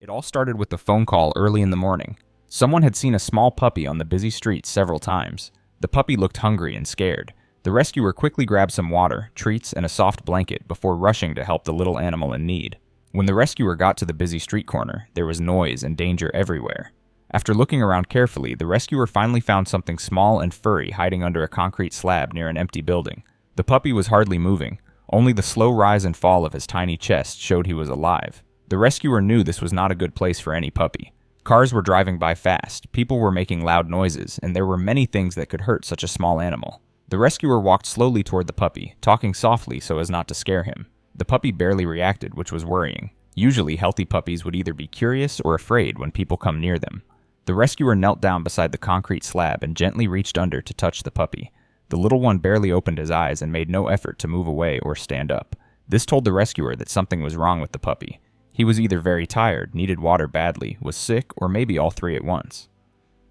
It all started with a phone call early in the morning. Someone had seen a small puppy on the busy street several times. The puppy looked hungry and scared. The rescuer quickly grabbed some water, treats, and a soft blanket before rushing to help the little animal in need. When the rescuer got to the busy street corner, there was noise and danger everywhere. After looking around carefully, the rescuer finally found something small and furry hiding under a concrete slab near an empty building. The puppy was hardly moving. Only the slow rise and fall of his tiny chest showed he was alive. The rescuer knew this was not a good place for any puppy. Cars were driving by fast, people were making loud noises, and there were many things that could hurt such a small animal. The rescuer walked slowly toward the puppy, talking softly so as not to scare him. The puppy barely reacted, which was worrying. Usually, healthy puppies would either be curious or afraid when people come near them. The rescuer knelt down beside the concrete slab and gently reached under to touch the puppy. The little one barely opened his eyes and made no effort to move away or stand up. This told the rescuer that something was wrong with the puppy. He was either very tired, needed water badly, was sick, or maybe all three at once.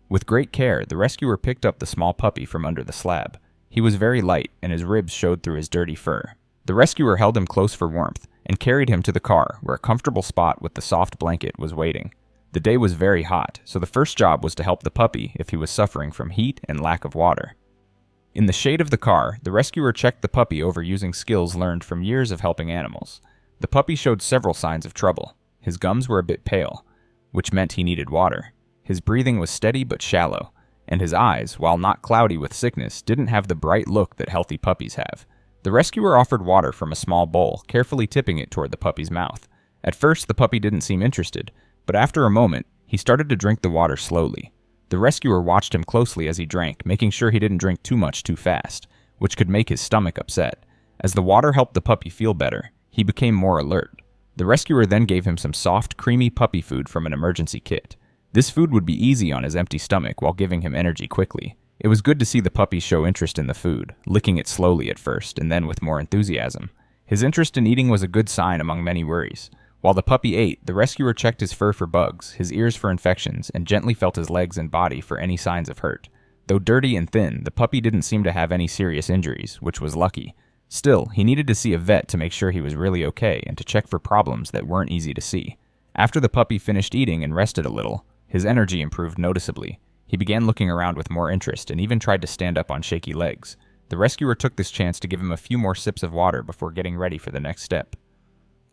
With great care, the rescuer picked up the small puppy from under the slab. He was very light, and his ribs showed through his dirty fur. The rescuer held him close for warmth and carried him to the car, where a comfortable spot with the soft blanket was waiting. The day was very hot, so the first job was to help the puppy if he was suffering from heat and lack of water. In the shade of the car, the rescuer checked the puppy over using skills learned from years of helping animals. The puppy showed several signs of trouble. His gums were a bit pale, which meant he needed water. His breathing was steady but shallow, and his eyes, while not cloudy with sickness, didn't have the bright look that healthy puppies have. The rescuer offered water from a small bowl, carefully tipping it toward the puppy's mouth. At first, the puppy didn't seem interested, but after a moment, he started to drink the water slowly. The rescuer watched him closely as he drank, making sure he didn't drink too much too fast, which could make his stomach upset. As the water helped the puppy feel better, he became more alert. The rescuer then gave him some soft, creamy puppy food from an emergency kit. This food would be easy on his empty stomach while giving him energy quickly. It was good to see the puppy show interest in the food, licking it slowly at first and then with more enthusiasm. His interest in eating was a good sign among many worries. While the puppy ate, the rescuer checked his fur for bugs, his ears for infections, and gently felt his legs and body for any signs of hurt. Though dirty and thin, the puppy didn't seem to have any serious injuries, which was lucky. Still, he needed to see a vet to make sure he was really okay and to check for problems that weren't easy to see. After the puppy finished eating and rested a little, his energy improved noticeably. He began looking around with more interest and even tried to stand up on shaky legs. The rescuer took this chance to give him a few more sips of water before getting ready for the next step.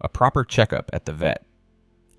A proper checkup at the vet.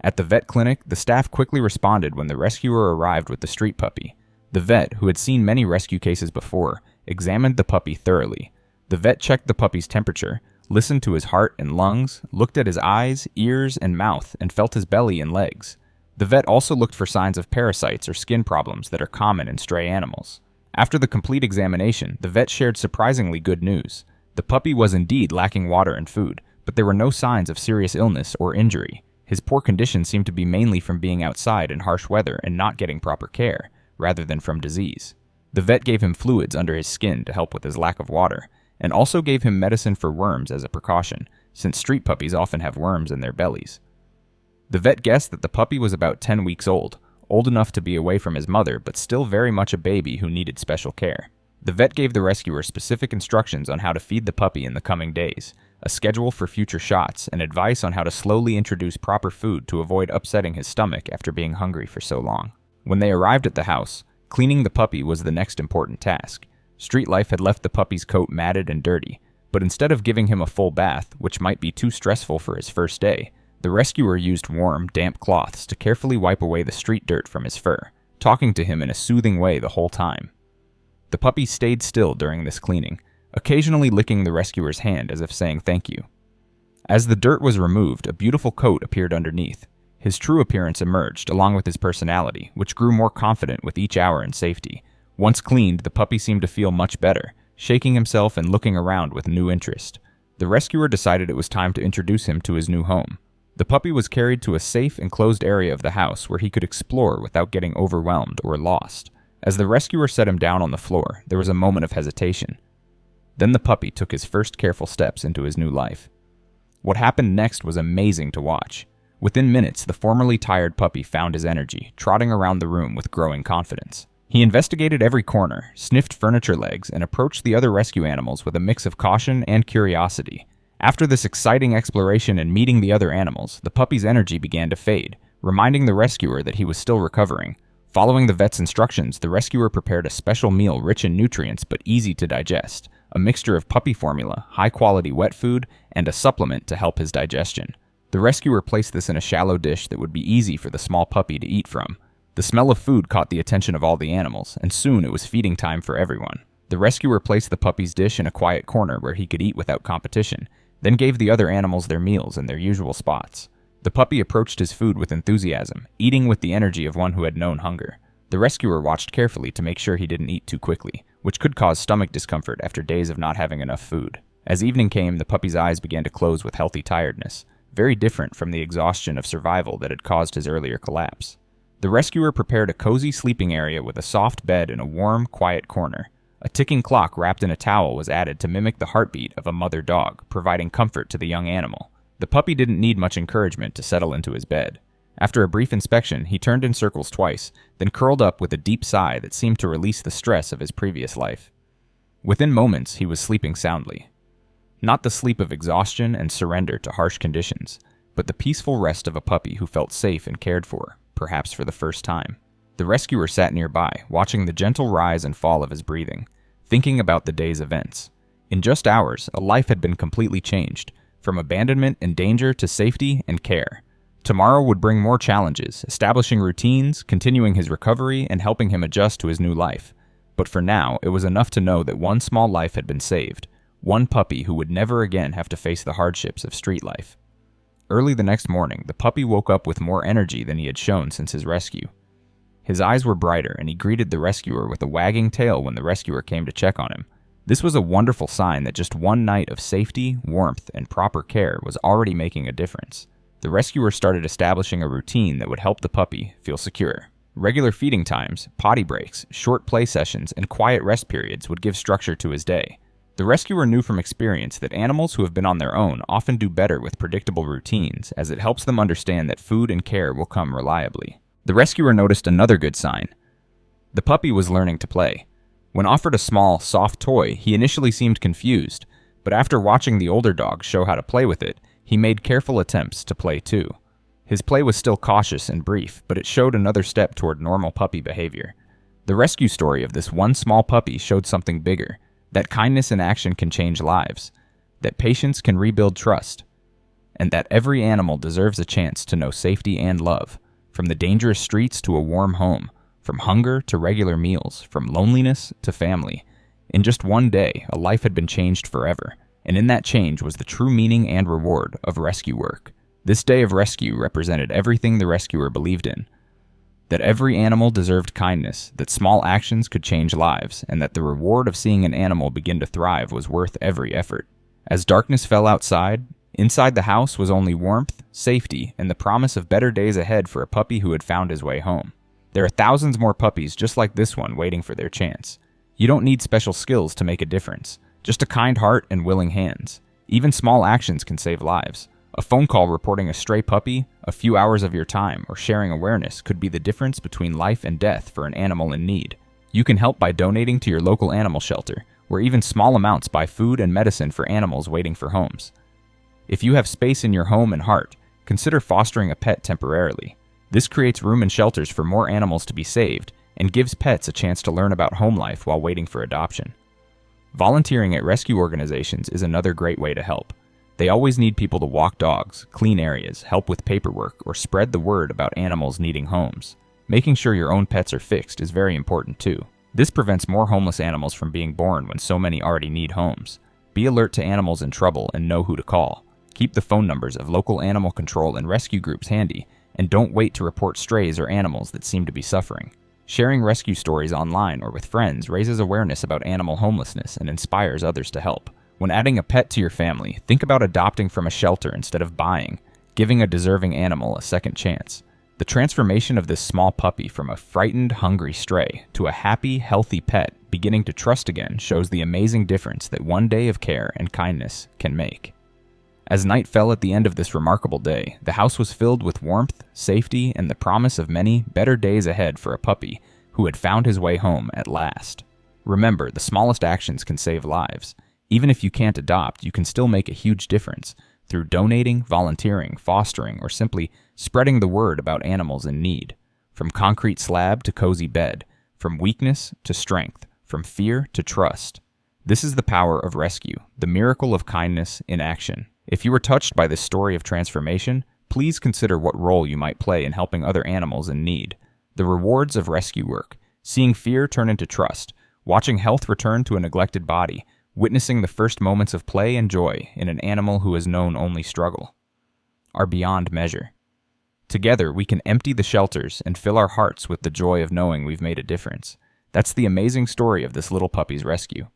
At the vet clinic, the staff quickly responded when the rescuer arrived with the street puppy. The vet, who had seen many rescue cases before, examined the puppy thoroughly. The vet checked the puppy's temperature, listened to his heart and lungs, looked at his eyes, ears, and mouth, and felt his belly and legs. The vet also looked for signs of parasites or skin problems that are common in stray animals. After the complete examination, the vet shared surprisingly good news. The puppy was indeed lacking water and food, but there were no signs of serious illness or injury. His poor condition seemed to be mainly from being outside in harsh weather and not getting proper care, rather than from disease. The vet gave him fluids under his skin to help with his lack of water, and also gave him medicine for worms as a precaution, since street puppies often have worms in their bellies. The vet guessed that the puppy was about 10 weeks old enough to be away from his mother, but still very much a baby who needed special care. The vet gave the rescuer specific instructions on how to feed the puppy in the coming days, a schedule for future shots, and advice on how to slowly introduce proper food to avoid upsetting his stomach after being hungry for so long. When they arrived at the house, cleaning the puppy was the next important task. Street life had left the puppy's coat matted and dirty, but instead of giving him a full bath, which might be too stressful for his first day, the rescuer used warm, damp cloths to carefully wipe away the street dirt from his fur, talking to him in a soothing way the whole time. The puppy stayed still during this cleaning, occasionally licking the rescuer's hand as if saying thank you. As the dirt was removed, a beautiful coat appeared underneath. His true appearance emerged, along with his personality, which grew more confident with each hour in safety. Once cleaned, the puppy seemed to feel much better, shaking himself and looking around with new interest. The rescuer decided it was time to introduce him to his new home. The puppy was carried to a safe, enclosed area of the house where he could explore without getting overwhelmed or lost. As the rescuer set him down on the floor, there was a moment of hesitation. Then the puppy took his first careful steps into his new life. What happened next was amazing to watch. Within minutes, the formerly tired puppy found his energy, trotting around the room with growing confidence. He investigated every corner, sniffed furniture legs, and approached the other rescue animals with a mix of caution and curiosity. After this exciting exploration and meeting the other animals, the puppy's energy began to fade, reminding the rescuer that he was still recovering. Following the vet's instructions, the rescuer prepared a special meal rich in nutrients but easy to digest, a mixture of puppy formula, high-quality wet food, and a supplement to help his digestion. The rescuer placed this in a shallow dish that would be easy for the small puppy to eat from. The smell of food caught the attention of all the animals, and soon it was feeding time for everyone. The rescuer placed the puppy's dish in a quiet corner where he could eat without competition, then gave the other animals their meals in their usual spots. The puppy approached his food with enthusiasm, eating with the energy of one who had known hunger. The rescuer watched carefully to make sure he didn't eat too quickly, which could cause stomach discomfort after days of not having enough food. As evening came, the puppy's eyes began to close with healthy tiredness, very different from the exhaustion of survival that had caused his earlier collapse. The rescuer prepared a cozy sleeping area with a soft bed in a warm, quiet corner. A ticking clock wrapped in a towel was added to mimic the heartbeat of a mother dog, providing comfort to the young animal. The puppy didn't need much encouragement to settle into his bed. After a brief inspection, he turned in circles twice, then curled up with a deep sigh that seemed to release the stress of his previous life. Within moments, he was sleeping soundly. Not the sleep of exhaustion and surrender to harsh conditions, but the peaceful rest of a puppy who felt safe and cared for, perhaps for the first time. The rescuer sat nearby, watching the gentle rise and fall of his breathing, thinking about the day's events. In just hours, a life had been completely changed, from abandonment and danger to safety and care. Tomorrow would bring more challenges, establishing routines, continuing his recovery, and helping him adjust to his new life. But for now, it was enough to know that one small life had been saved, one puppy who would never again have to face the hardships of street life. Early the next morning, the puppy woke up with more energy than he had shown since his rescue. His eyes were brighter, and he greeted the rescuer with a wagging tail when the rescuer came to check on him. This was a wonderful sign that just one night of safety, warmth, and proper care was already making a difference. The rescuer started establishing a routine that would help the puppy feel secure. Regular feeding times, potty breaks, short play sessions, and quiet rest periods would give structure to his day. The rescuer knew from experience that animals who have been on their own often do better with predictable routines, as it helps them understand that food and care will come reliably. The rescuer noticed another good sign. The puppy was learning to play. When offered a small, soft toy, he initially seemed confused, but after watching the older dog show how to play with it, he made careful attempts to play too. His play was still cautious and brief, but it showed another step toward normal puppy behavior. The rescue story of this one small puppy showed something bigger, that kindness in action can change lives, that patience can rebuild trust, and that every animal deserves a chance to know safety and love, from the dangerous streets to a warm home, from hunger to regular meals, from loneliness to family. In just one day, a life had been changed forever, and in that change was the true meaning and reward of rescue work. This day of rescue represented everything the rescuer believed in. That every animal deserved kindness, that small actions could change lives, and that the reward of seeing an animal begin to thrive was worth every effort. As darkness fell outside, inside the house was only warmth, safety, and the promise of better days ahead for a puppy who had found his way home. There are thousands more puppies just like this one waiting for their chance. You don't need special skills to make a difference, just a kind heart and willing hands. Even small actions can save lives. A phone call reporting a stray puppy, a few hours of your time, or sharing awareness could be the difference between life and death for an animal in need. You can help by donating to your local animal shelter, where even small amounts buy food and medicine for animals waiting for homes. If you have space in your home and heart, consider fostering a pet temporarily. This creates room in shelters for more animals to be saved and gives pets a chance to learn about home life while waiting for adoption. Volunteering at rescue organizations is another great way to help. They always need people to walk dogs, clean areas, help with paperwork, or spread the word about animals needing homes. Making sure your own pets are fixed is very important too. This prevents more homeless animals from being born when so many already need homes. Be alert to animals in trouble and know who to call. Keep the phone numbers of local animal control and rescue groups handy, and don't wait to report strays or animals that seem to be suffering. Sharing rescue stories online or with friends raises awareness about animal homelessness and inspires others to help. When adding a pet to your family, think about adopting from a shelter instead of buying, giving a deserving animal a second chance. The transformation of this small puppy from a frightened, hungry stray to a happy, healthy pet beginning to trust again shows the amazing difference that one day of care and kindness can make. As night fell at the end of this remarkable day, the house was filled with warmth, safety, and the promise of many better days ahead for a puppy who had found his way home at last. Remember, the smallest actions can save lives. Even if you can't adopt, you can still make a huge difference. through donating, volunteering, fostering, or simply spreading the word about animals in need. From concrete slab to cozy bed, from weakness to strength, from fear to trust. This is the power of rescue, the miracle of kindness in action. If you were touched by this story of transformation, please consider what role you might play in helping other animals in need. The rewards of rescue work: seeing fear turn into trust, watching health return to a neglected body, witnessing the first moments of play and joy in an animal who has known only struggle, are beyond measure. Together, we can empty the shelters and fill our hearts with the joy of knowing we've made a difference. That's the amazing story of this little puppy's rescue.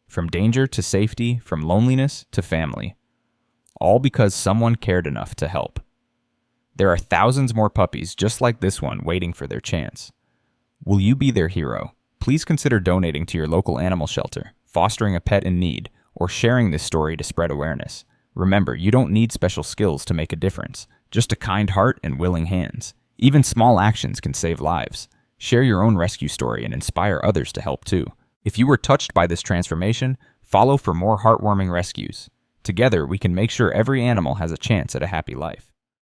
From danger to safety, from loneliness to family. All because someone cared enough to help. There are thousands more puppies just like this one waiting for their chance. Will you be their hero? Please consider donating to your local animal shelter, fostering a pet in need, or sharing this story to spread awareness. Remember, you don't need special skills to make a difference, just a kind heart and willing hands. Even small actions can save lives. Share your own rescue story and inspire others to help too. If you were touched by this transformation, follow for more heartwarming rescues. Together, we can make sure every animal has a chance at a happy life.